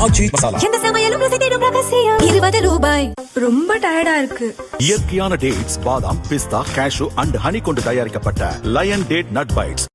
ஆச்சி மசாலா. எந்த சமையலும் ருசி தேடும் ரகசியம். 20 ரூபாய். ரொம்ப டயர்டா இருக்கு. இயற்கையான டேட்ஸ், பாதாம், பிஸ்தா, கேஷு அண்ட் ஹனி கொண்டு தயாரிக்கப்பட்ட லயன் டேட் நட் பைட்ஸ்.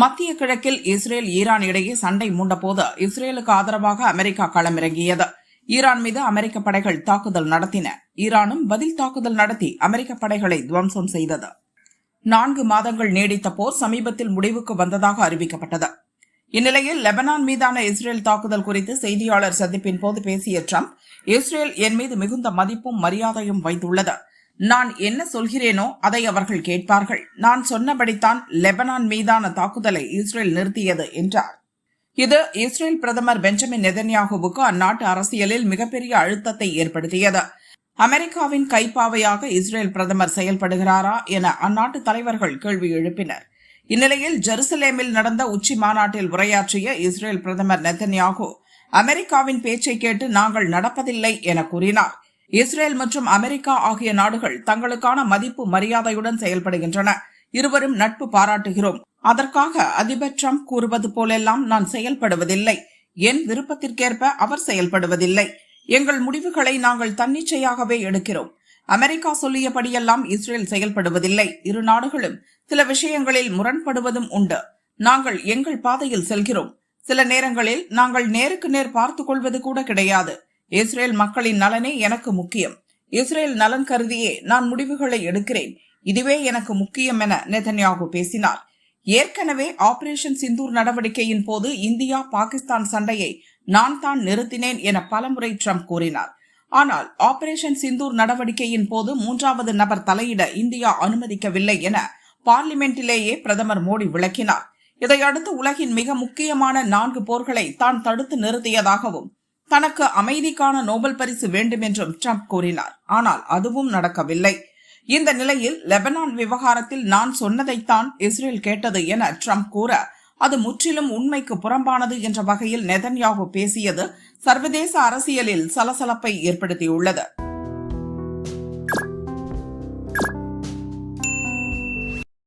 மத்திய கிழக்கில் இஸ்ரேல் ஈரான் இடையே சண்டை மூண்டபோது இஸ்ரேலுக்கு ஆதரவாக அமெரிக்கா களமிறங்கியது. ஈரான் மீது அமெரிக்க படைகள் தாக்குதல் நடத்தின. ஈரானும் பதில் தாக்குதல் நடத்தி அமெரிக்க படைகளை துவம்சம் செய்தது. 4 மாதங்கள் நீடித்த போர் சமீபத்தில் முடிவுக்கு வந்ததாக அறிவிக்கப்பட்டது. இந்நிலையில் லெபனான் மீதான இஸ்ரேல் தாக்குதல் குறித்து செய்தியாளர் சந்திப்பின் போது பேசிய ட்ரம்ப், இஸ்ரேல் என் மீது மிகுந்த மதிப்பும் மரியாதையும் வைத்துள்ளது. நான் என்ன சொல்கிறேனோ அதை அவர்கள் கேட்பார்கள். நான் சொன்னபடித்தான் லெபனான் மீதான தாக்குதலை இஸ்ரேல் நிறுத்தியது என்றார். இது இஸ்ரேல் பிரதமர் பெஞ்சமின் நெதன்யாகுவுக்கு அந்நாட்டு அரசியலில் மிகப்பெரிய அழுத்தத்தை ஏற்படுத்தியது. அமெரிக்காவின் கைப்பாவையாக இஸ்ரேல் பிரதமர் செயல்படுகிறாரா என அந்நாட்டு தலைவர்கள் கேள்வி எழுப்பினர். இந்நிலையில் ஜெருசலேமில் நடந்த உச்சி மாநாட்டில் உரையாற்றிய இஸ்ரேல் பிரதமர் நெதன்யாகு, அமெரிக்காவின் பேச்சை கேட்டு நாங்கள் நடப்பதில்லை என கூறினார். இஸ்ரேல் மற்றும் அமெரிக்கா ஆகிய நாடுகள் தங்களுக்கான மதிப்பு மரியாதையுடன் செயல்படுகின்றன. இருவரும் நட்பு பாராட்டுகிறோம். அதற்காக அதிபர் ட்ரம்ப் கூறுவது போலெல்லாம் நான் செயல்படுவதில்லை. என் விருப்பத்திற்கேற்ப அவர் செயல்படுவதில்லை. எங்கள் முடிவுகளை நாங்கள் தன்னிச்சையாகவே எடுக்கிறோம். அமெரிக்கா சொல்லியபடியெல்லாம் இஸ்ரேல் செயல்படுவதில்லை. இரு நாடுகளும் சில விஷயங்களில் முரண்படுவதும் உண்டு. நாங்கள் எங்கள் பாதையில் செல்கிறோம். சில நேரங்களில் நாங்கள் நேருக்கு நேர் பார்த்துக் கொள்வது கூட கிடையாது. இஸ்ரேல் மக்களின் நலனே எனக்கு முக்கியம். இஸ்ரேல் நலன் கருதியே நான் முடிவுகளை எடுக்கிறேன். இதுவே எனக்கு முக்கியம் என நெதன்யாகு பேசினார். ஏற்கனவே ஆபரேஷன் சிந்தூர் நடவடிக்கையின் போது இந்தியா பாகிஸ்தான் சண்டையை நான் தான் நிறுத்தினேன் என பலமுறை ட்ரம்ப் கூறினார். ஆனால் ஆபரேஷன் சிந்தூர் நடவடிக்கையின் போது 3வது நபர் தலையிட இந்தியா அனுமதிக்கவில்லை என பார்லிமெண்டிலேயே பிரதமர் மோடி விளக்கினார். இதையடுத்து உலகின் மிக முக்கியமான 4 போர்களை தான் தடுத்து நிறுத்தியதாகவும் தனக்கு அமைதிக்கான நோபல் பரிசு வேண்டும் என்றும் ட்ரம்ப் கூறினார். ஆனால் அதுவும் நடக்கவில்லை. இந்த நிலையில் லெபனான் விவகாரத்தில் நான் சொன்னதைத்தான் இஸ்ரேல் கேட்டது என ட்ரம்ப் கூற, அது முற்றிலும் உண்மைக்கு புறம்பானது என்ற வகையில் நெதன்யாகு பேசியது சர்வதேச அரசியலில் சலசலப்பை ஏற்படுத்தியுள்ளது.